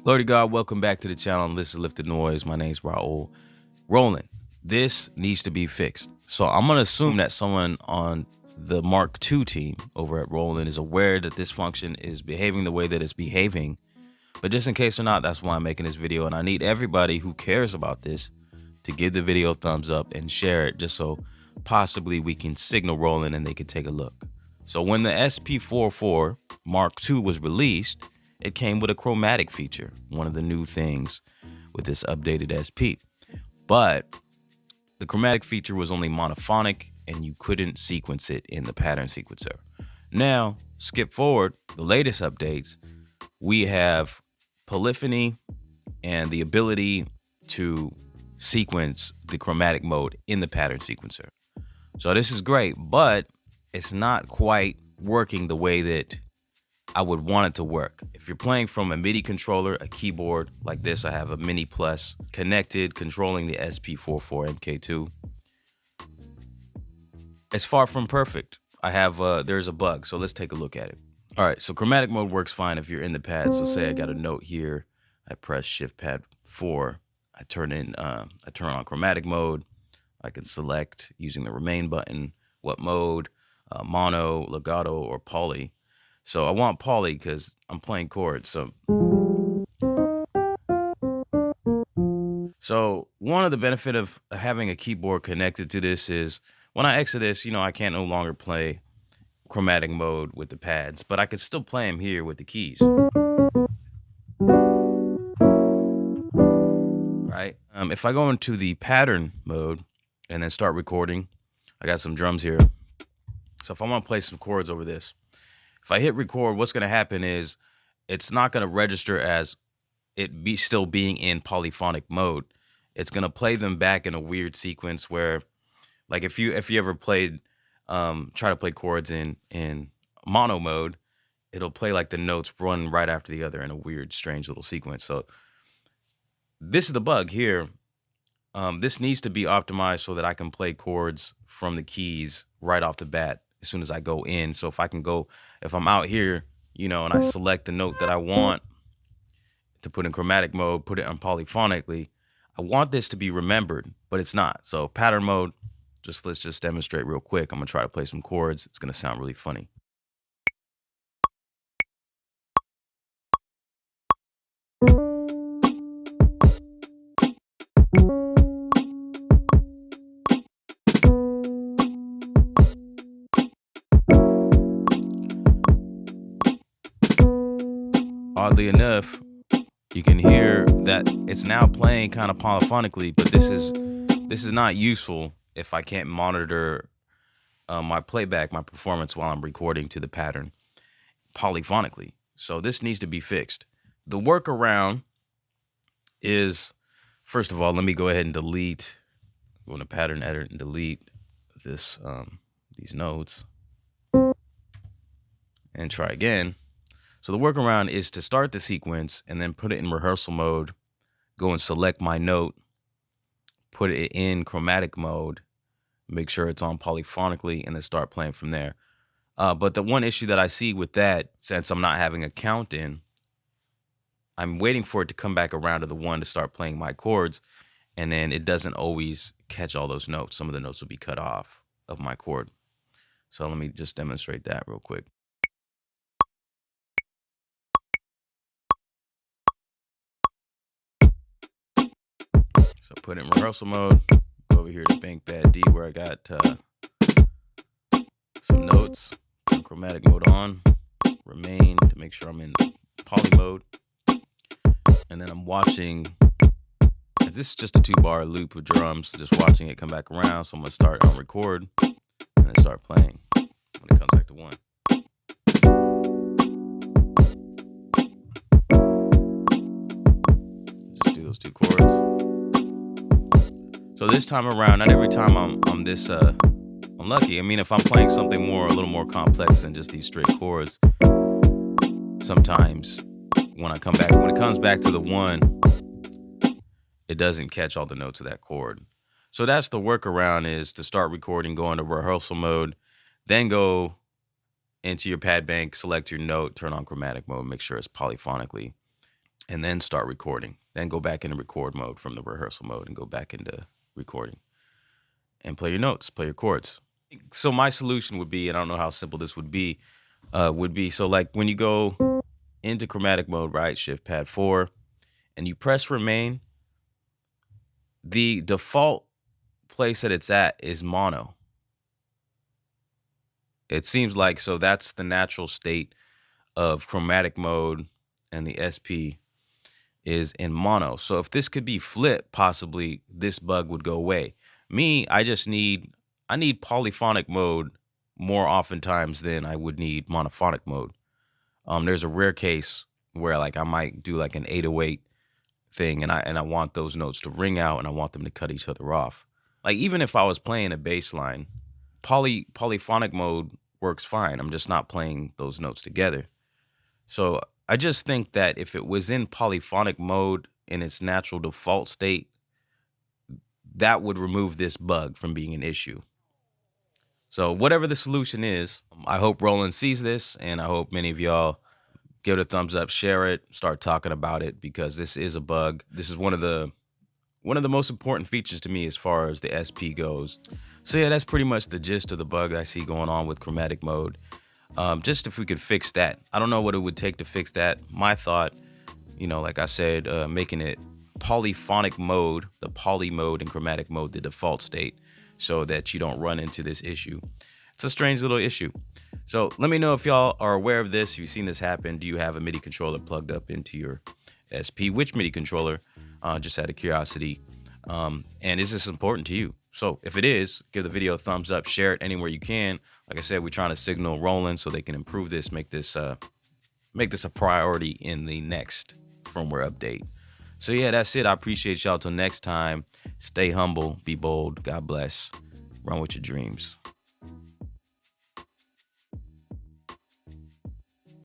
Lord of God, welcome back to the channel. This is Lifted Noise. My name's Raul. Roland, this needs to be fixed. So I'm going to assume that someone on the Mark II team over at Roland is aware that this function is behaving the way that it's behaving. But just in case or not, that's why I'm making this video. And I need everybody who cares about this to give the video a thumbs up and share it, just so possibly we can signal Roland and they can take a look. So when the SP-404 Mark II was released, it came with a chromatic feature, one of the new things with this updated SP. But the chromatic feature was only monophonic and you couldn't sequence it in the pattern sequencer. Now, skip forward, the latest updates, we have polyphony and the ability to sequence the chromatic mode in the pattern sequencer. So this is great, but it's not quite working the way that I would want it to work. If you're playing from a MIDI controller, a keyboard like this, I have a Mini Plus connected, controlling the SP-404 MK2. It's far from perfect. I have, there's a bug, so let's take a look at it. All right, so chromatic mode works fine if you're in the pad. So say I got a note here, I press Shift Pad 4, I turn on chromatic mode. I can select using the remain button, what mode, mono, legato, or poly. So I want poly because I'm playing chords. So one of the benefit of having a keyboard connected to this is when I exit this, I can't no longer play chromatic mode with the pads, but I could still play them here with the keys. Right? If I go into the pattern mode and then start recording, I got some drums here. So if I want to play some chords over this, if I hit record, what's going to happen is it's not going to register as it still being in polyphonic mode. It's going to play them back in a weird sequence where, like if you ever played, try to play chords in mono mode, it'll play like the notes run right after the other in a weird, strange little sequence. So this is the bug here. This needs to be optimized so that I can play chords from the keys right off the bat as soon as I go in. So if I'm out here, and I select the note that I want to put in chromatic mode, put it on polyphonically, I want this to be remembered, but it's not. So pattern mode, let's just demonstrate real quick. I'm gonna try to play some chords. It's gonna sound really funny. Oddly enough, you can hear that it's now playing kind of polyphonically, but this is not useful if I can't monitor my playback, my performance while I'm recording to the pattern polyphonically. So this needs to be fixed. The workaround is, first of all, let me go ahead and go into pattern edit and delete these notes and try again. So the workaround is to start the sequence and then put it in rehearsal mode, go and select my note, put it in chromatic mode, make sure it's on polyphonically, and then start playing from there. But the one issue that I see with that, since I'm not having a count in, I'm waiting for it to come back around to the one to start playing my chords, and then it doesn't always catch all those notes. Some of the notes will be cut off of my chord. So let me just demonstrate that real quick. So put it in rehearsal mode, go over here to Bank Bad D where I got some notes, put chromatic mode on, remain to make sure I'm in poly mode. And then I'm watching, this is just a 2-bar loop of drums, just watching it come back around. So I'm gonna start on record and then start playing when it comes back to 1. Just do those 2 chords. So this time around, not every time I'm lucky. I mean, if I'm playing something a little more complex than just these straight chords, sometimes when it comes back to the 1, it doesn't catch all the notes of that chord. So that's the workaround, is to start recording, go into rehearsal mode, then go into your pad bank, select your note, turn on chromatic mode, make sure it's polyphonically. and then start recording. Then go back into record mode from the rehearsal mode and go back into recording and play your notes, play your chords. So my solution would be, and I don't know how simple this would be so like when you go into chromatic mode, right, shift pad 4, and you press remain, the default place that it's at is mono. It seems like, so that's the natural state of chromatic mode, and the SP is in mono. So if this could be flipped, possibly this bug would go away. Me, I need polyphonic mode more oftentimes than I would need monophonic mode. There's a rare case where like I might do like an 808 thing, and I want those notes to ring out, and I want them to cut each other off. Like even if I was playing a bass line, polyphonic mode works fine. I'm just not playing those notes together. So I just think that if it was in polyphonic mode in its natural default state, that would remove this bug from being an issue. So whatever the solution is, I hope Roland sees this, and I hope many of y'all give it a thumbs up, share it, start talking about it, because this is a bug. This is one of the most important features to me as far as the SP goes. So yeah, that's pretty much the gist of the bug I see going on with chromatic mode. Just if we could fix that. I don't know what it would take to fix that. My thought, like I said, making it polyphonic mode, the poly mode and chromatic mode, the default state, so that you don't run into this issue. It's a strange little issue. So let me know if y'all are aware of this. If you've seen this happen, do you have a MIDI controller plugged up into your SP? Which MIDI controller? Just out of curiosity. And is this important to you? So if it is, give the video a thumbs up, share it anywhere you can. Like I said, we're trying to signal Roland so they can improve this, make this a priority in the next firmware update. So yeah, that's it. I appreciate y'all. Till next time, stay humble, be bold. God bless. Run with your dreams.